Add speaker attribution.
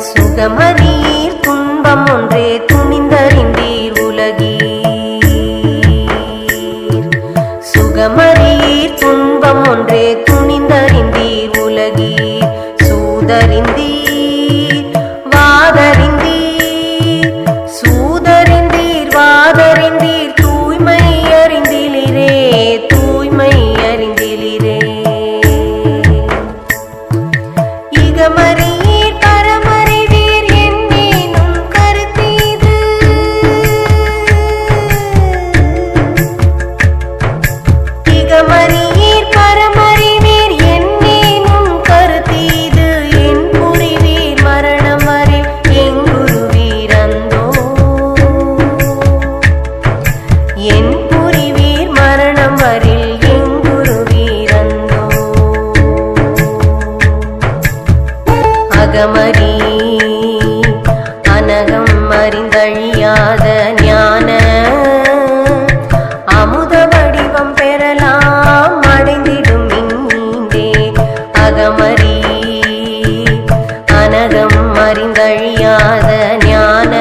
Speaker 1: சுகமறியீர் துன்பம் ஒன்றே துணிந்தறிந்தீர் உலகீர். சுகமறியீர் துன்பம் ஒன்றே துணிந்தறிந்தீர் உலகீர். சூதறிந்தீர் வாதறிந்தீர் சூதறிந்தீர் வாதறிந்தீர் தூய்மை அறிந்திலிரே தூய்மை அறிந்திலிரே. இகமறியீர் பரமறிவீர் என்னேனும் கருத்தீது. இகமறியீர் பரமறிவீர் என்னேனும் கருத்தீது. என் புரிவீர் மரணம் வரில் எங்குருவீர் அந்தோ. என் புரிவீர் மரணம் வரில் எங்குருவீர் அந்தோ. அகமறி அனகம் அறிந்தழியாத ஞான அமுத வடிவம் பெறலாம் அடைந்திடும் இங்கே. அகமறி அனகம் அறிந்தழியாத ஞான